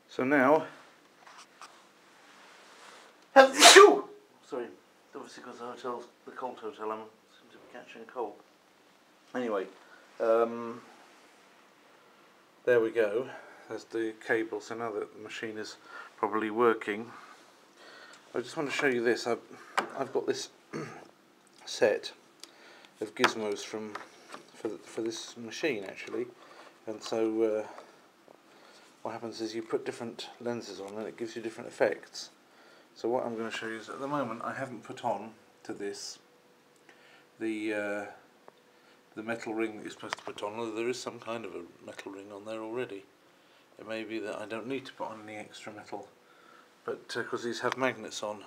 So now, sorry, obviously because the cold hotel, I seem to be catching a cold. Anyway, there we go. There's the cable. So now that the machine is probably working, I just want to show you this. I've got this set of gizmos for this machine actually, and so what happens is you put different lenses on and it gives you different effects. So what I'm going to show you is, at the moment I haven't put on to this the metal ring that you're supposed to put on, although there is some kind of a metal ring on there already. It may be that I don't need to put on any extra metal, but because these have magnets on,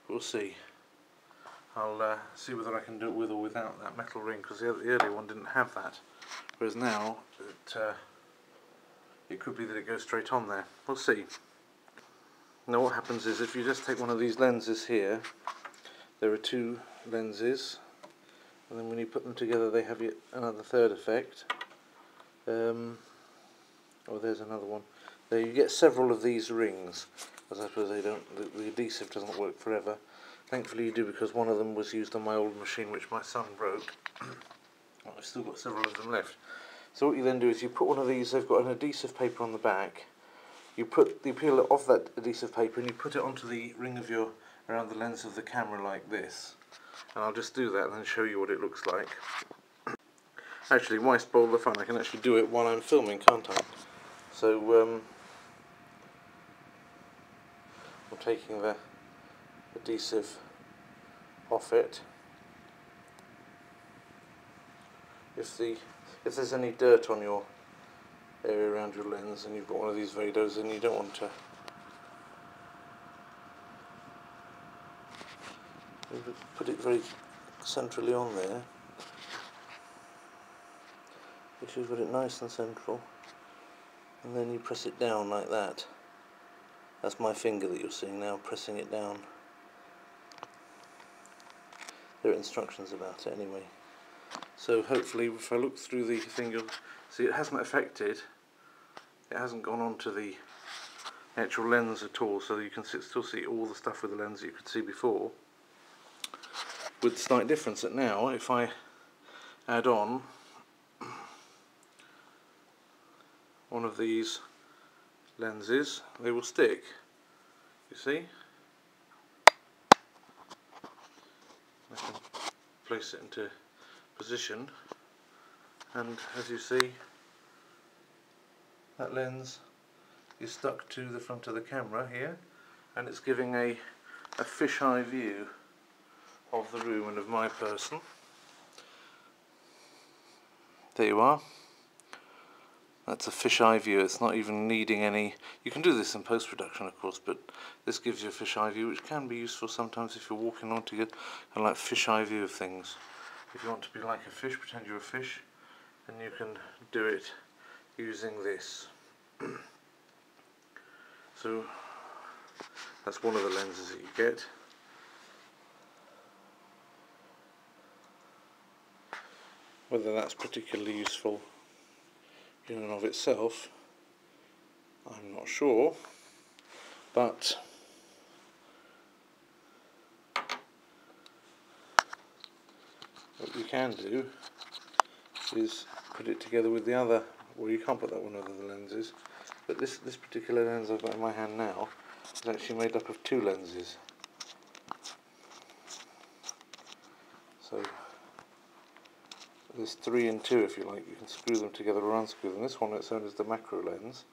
we'll see. I'll see whether I can do it with or without that metal ring, because the earlier one didn't have that, whereas now it could be that it goes straight on there. We'll see. Now what happens is, if you just take one of these lenses here, there are two lenses, and then when you put them together they have yet another third effect. Oh, there's another one. There you get several of these rings, as I suppose the adhesive doesn't work forever. Thankfully you do, because one of them was used on my old machine which my son broke. I've still got several of them left. So what you then do is you put one of these, they've got an adhesive paper on the back, you peel it off that adhesive paper and you put it onto the ring of around the lens of the camera like this. And I'll just do that and then show you what it looks like. Actually, why spoil the fun? I can actually do it while I'm filming, can't I? So I'm taking the adhesive off it. If there's any dirt on your area around your lens and you've got one of these Vados and you don't want to, put it very centrally on there. If you've got it nice and central, and then you press it down like that. That's my finger that you're seeing now, pressing it down. There are instructions about it anyway. So hopefully if I look through the thing, you'll see it hasn't affected, it hasn't gone onto the actual lens at all, so you can still see all the stuff with the lens that you could see before, with the slight difference that now if I add on one of these lenses, they will stick, you see. I can place it into position, and as you see, that lens is stuck to the front of the camera here, and it's giving a fisheye view of the room and of my person. There you are. That's a fisheye view. It's not even needing any. You can do this in post-production, of course, but this gives you a fisheye view, which can be useful sometimes if you're walking along to get a like fisheye view of things. If you want to be like a fish, pretend you're a fish, then you can do it using this. So that's one of the lenses that you get. Whether that's particularly useful in and of itself, I'm not sure, but what you can do is put it together with the other. Well, you can't put that one over the lenses, but this particular lens I've got in my hand now is actually made up of two lenses. So there's 3 and 2 if you like. You can screw them together or unscrew them. This one its own is the macro lens,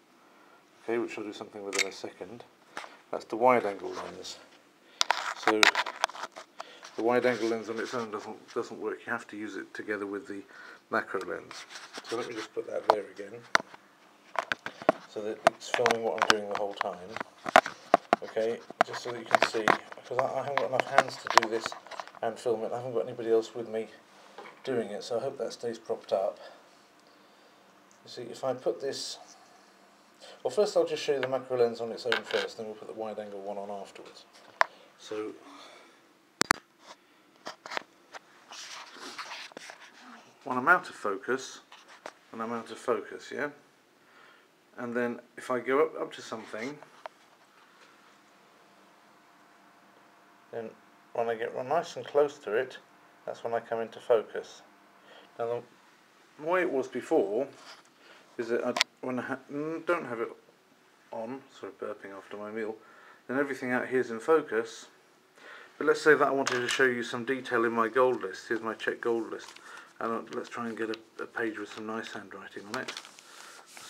okay, which I'll do something with in a second. That's the wide angle lens. So the wide angle lens on its own doesn't work. You have to use it together with the macro lens. So let me just put that there again, so that it's filming what I'm doing the whole time. Okay, just so that you can see, because I haven't got enough hands to do this and film it. I haven't got anybody else with me doing it, so I hope that stays propped up. You see, if I put this, well, first I'll just show you the macro lens on its own first, then we'll put the wide angle one on afterwards. So when I'm out of focus, yeah, and then if I go up to something, then when I get nice and close to it, that's when I come into focus. Now the way it was before is that when I don't have it on, sorry, burping after my meal, then everything out here is in focus. But let's say that I wanted to show you some detail in my gold list. Here's my check gold list, and let's try and get a page with some nice handwriting on it.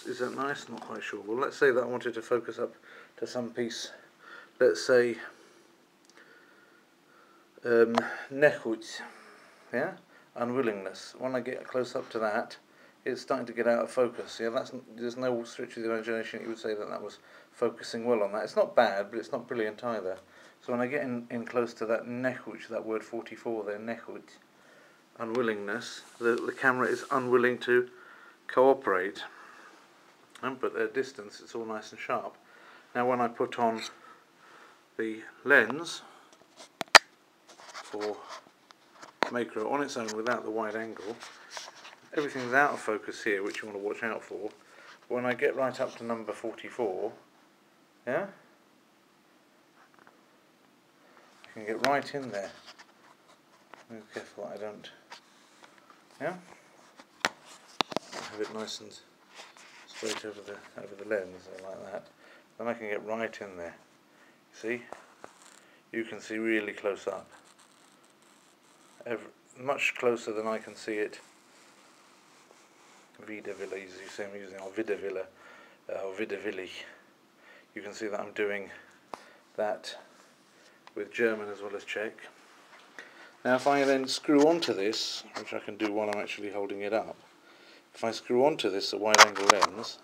Is that nice? Not quite sure. Well, let's say that I wanted to focus up to some piece, let's say nechuť, yeah, unwillingness. When I get close up to that, it's starting to get out of focus. Yeah, there's no stretch of the imagination you would say that was focusing well on that. It's not bad, but it's not brilliant either. So when I get in close to that nechuť, that word 44 there, nechuť, unwillingness, the camera is unwilling to cooperate. But at a distance it's all nice and sharp. Now when I put on the lens for macro on its own without the wide angle, everything's out of focus here, which you want to watch out for. When I get right up to number 44, yeah, I can get right in there. Be careful that I don't, yeah, have it nice and straight over the lens like that. Then I can get right in there. See, you can see really close up, much closer than I can see it. Vidavilla, as you say I'm using, or Vidavilla, or Vidavilli. You can see that I'm doing that with German as well as Czech. Now if I then screw onto this, which I can do while I'm actually holding it up, if I screw onto this a wide angle lens,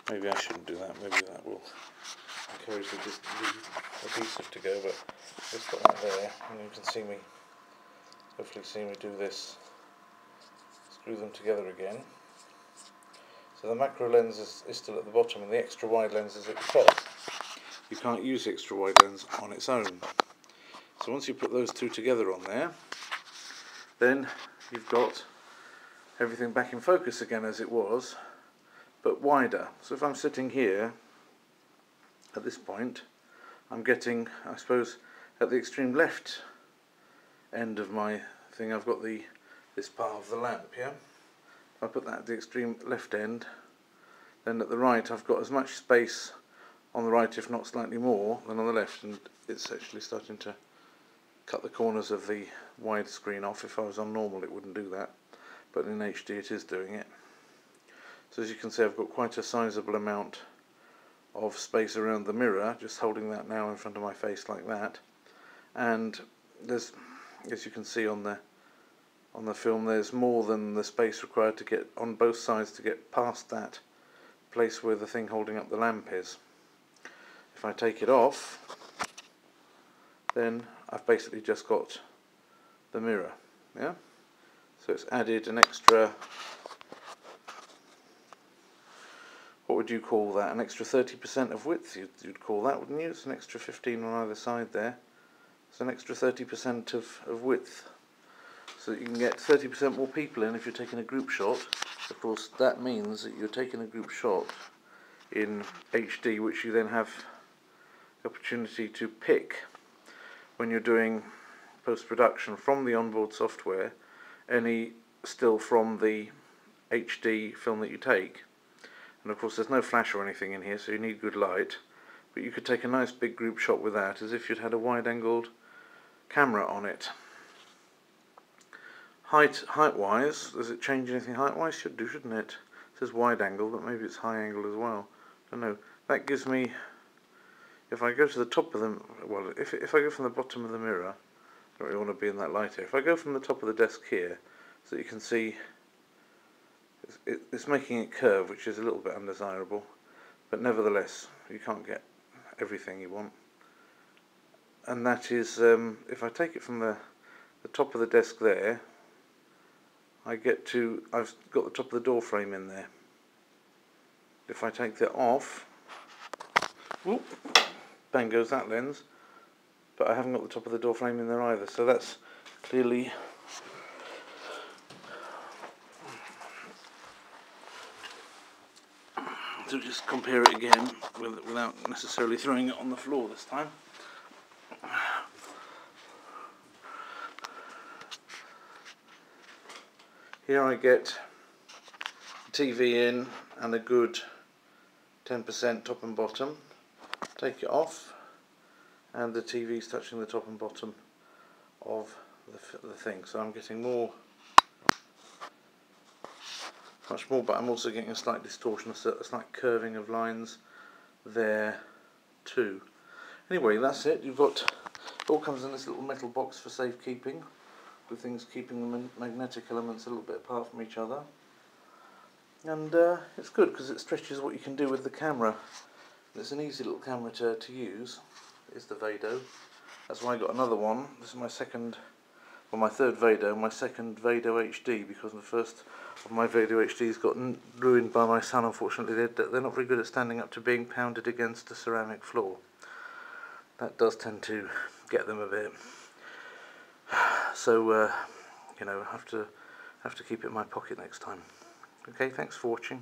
maybe I shouldn't do that, maybe that will encourage the adhesive to go, but just put that there and you can see me, hopefully see me do this, screw them together again. So the macro lens is still at the bottom and the extra wide lens is at the top. You can't use the extra wide lens on its own. So once you put those two together on there, then you've got everything back in focus again as it was, but wider. So if I'm sitting here at this point, I'm getting, I suppose, at the extreme left end of my thing, I've got this part of the lamp, yeah? If I put that at the extreme left end, then at the right I've got as much space on the right, if not slightly more, than on the left, and it's actually starting to cut the corners of the wide screen off. If I was on normal it wouldn't do that, but in HD it is doing it. So as you can see, I've got quite a sizable amount of space around the mirror, just holding that now in front of my face like that, and there's, as you can see on the film, there's more than the space required to get on both sides to get past that place where the thing holding up the lamp is. If I take it off, then I've basically just got the mirror, yeah? So it's added an extra, what would you call that, an extra 30% of width you'd call that, wouldn't you? It's an extra 15 on either side there. It's an extra 30% of width, so that you can get 30% more people in if you're taking a group shot. Of course that means that you're taking a group shot in HD, which you then have the opportunity to pick when you're doing post-production from the onboard software, any still from the HD film that you take. And of course there's no flash or anything in here, so you need good light, but you could take a nice big group shot with that as if you'd had a wide-angled camera on it. Height-wise, does it change anything height-wise? Should do, shouldn't it? It says wide angle, but maybe it's high angle as well. I don't know. That gives me, if I go to the top of them, well, if I go from the bottom of the mirror, I don't really want to be in that light here. If I go from the top of the desk here, so that you can see, it's making it curve, which is a little bit undesirable, but nevertheless, you can't get everything you want. And that is, if I take it from the top of the desk there, I've got the top of the door frame in there. If I take that off, whoop, bang goes that lens, but I haven't got the top of the door frame in there either, so that's clearly to just compare it again without necessarily throwing it on the floor this time. Here I get TV in and a good 10% top and bottom. Take it off and the TV is touching the top and bottom of the thing, so I'm getting much more, but I'm also getting a slight distortion, a slight curving of lines there too. Anyway, that's it. It all comes in this little metal box for safekeeping, with things keeping the magnetic elements a little bit apart from each other. And it's good because it stretches what you can do with the camera. It's an easy little camera to use. It's the Vado. That's why I got another one. This is my third Vado, my second Vado HD, because the first of my Vado HDs got ruined by my son, unfortunately. They're not very good at standing up to being pounded against a ceramic floor. That does tend to get them a bit. So, you know, I have to keep it in my pocket next time. Okay, thanks for watching.